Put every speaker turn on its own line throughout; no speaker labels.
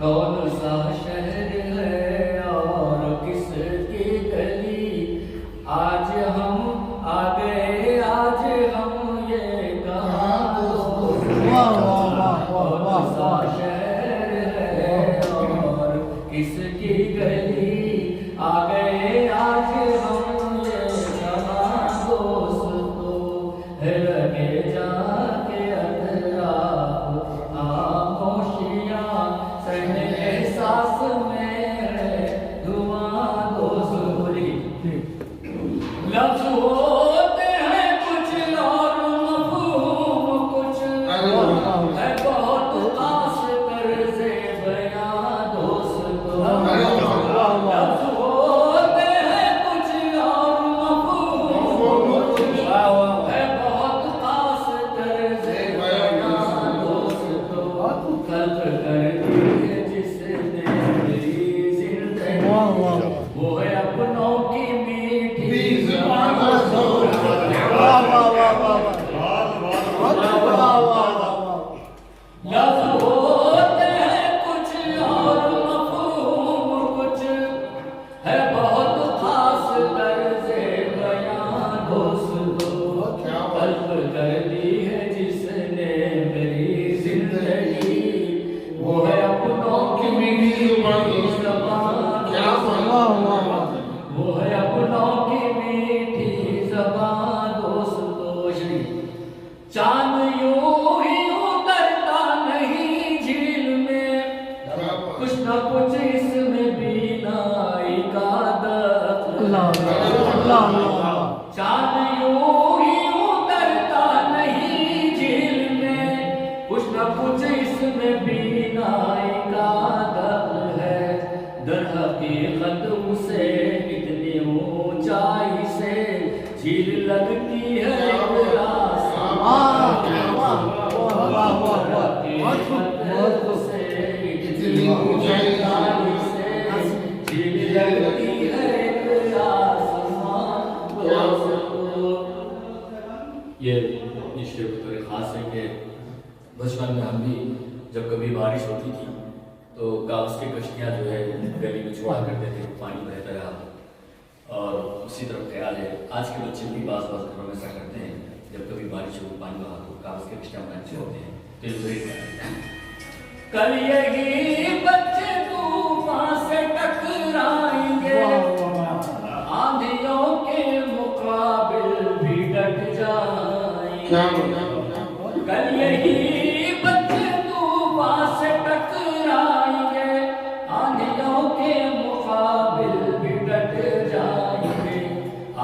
कौन सा शहर है और किसकी गली, आज हम आ गए, आज हम ये कहाँ कौन सा शहर है और किसकी गली, आ गए आज हम ये कहाँ दोस्तों, है लगे जाके अतराफ खामोशियाँ, सहने एहसास में है धुआं दोस्त। बोली लफ्ज़ होते हैं कुछ और मफ़हूम कुछ, है बहुत खास तर्ज़े बयां दोस्तों। लफ्ज़ होते हैं कुछ और मफ़हूम कुछ, है बहुत खास तर्ज़े बयां दोस्तों। कल्ब करती है जिसने मेरी ज़िंदगी, वो है अपनों की मीठी ज़ुबान। लफ्ज़ होते हैं कुछ और मफ़हूम कुछ, है बहुत खास तर्ज़े बयां दोस्तों। कल्ब कर दी है जिसने मेरी ज़िंदगी, वो है अपनों की मीठी ज़ुबान। वो है अपनों की मीठी ज़बान दोस्तों। चांद यूं ही उतरता नहीं झील में, कुछ न कुछ इसमें बीनाई का दखल। चांद यूं ही उतरता नहीं झील में, कुछ न कुछ इसमें बीनाई का दखल है। दर हकीकत उसे इतनी ऊंचाई से झील लगती है एक आसमान। उसे इतनी ऊंचाई से झील लगती है एक आसमान दोस्तों। ये शेर बतौर खास है कि बचपन में हम भी जब कभी बारिश होती थी तो कागज़ की कश्तियाँ जो है गली में छोड़ा करते थे, पानी बहता रहा। और उसी तरफ ख्याल है आज के बच्चे भी बाज़ घरों में ऐसा करते हैं, जब कभी बारिश हो पानी बहा तो कागज़ की कश्तियाँ बनाने छोड़ते हैं। तो कल यही बच्चे तूफान से टकराएंगे, आंधियों के मुकाबिल भी डट जाएंगे। कल यही बच्चे तूफान से टकराएंगे, आंधियों के मुकाबिल भी डट जाएंगे।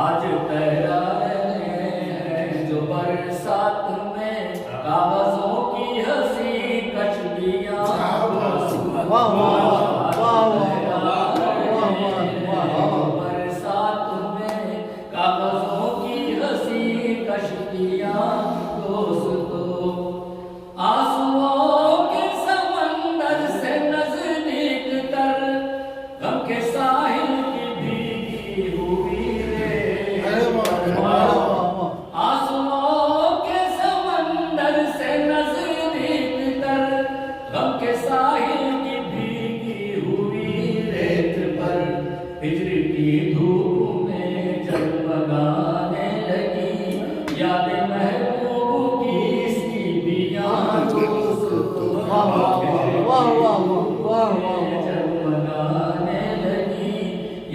आज तैरा रहे हैं जो बरसात में कागजों की हंसी कश्तियाँ। बरसात में कागजों की हंसी कश्तियाँ दोस्तों। आंसुओं के समंदर से नजदीक कर, गम के साहिल की भीगी हुई रेत। आंसुओं के समंदर से नजदीक कर, गम के साहिल की भीगी हुई रेत पर, हिजर की धूप में जगमगाने लगी यादें महबूब की इसकी बियां दोस्तों। जगमगाने लगी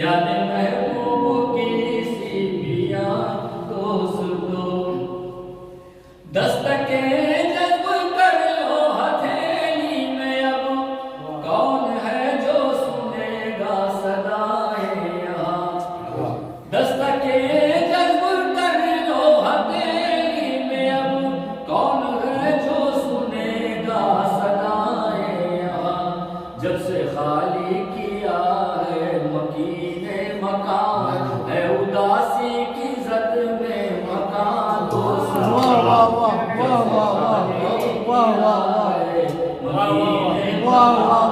यादें महबूब की इसकी बियां दोस्तों। दस्तके जज्ब कर लो हथेली में, अब कौन है जो सुनेगा सदाएं यहाँ। दस्तके जज्ब कर लो हथेली में, अब कौन है जो सुनेगा सदाएं यहाँ। जब से खाली किया है मकीने मकान, है उदासी की जद में मकान दोस्तों। मकीने मकान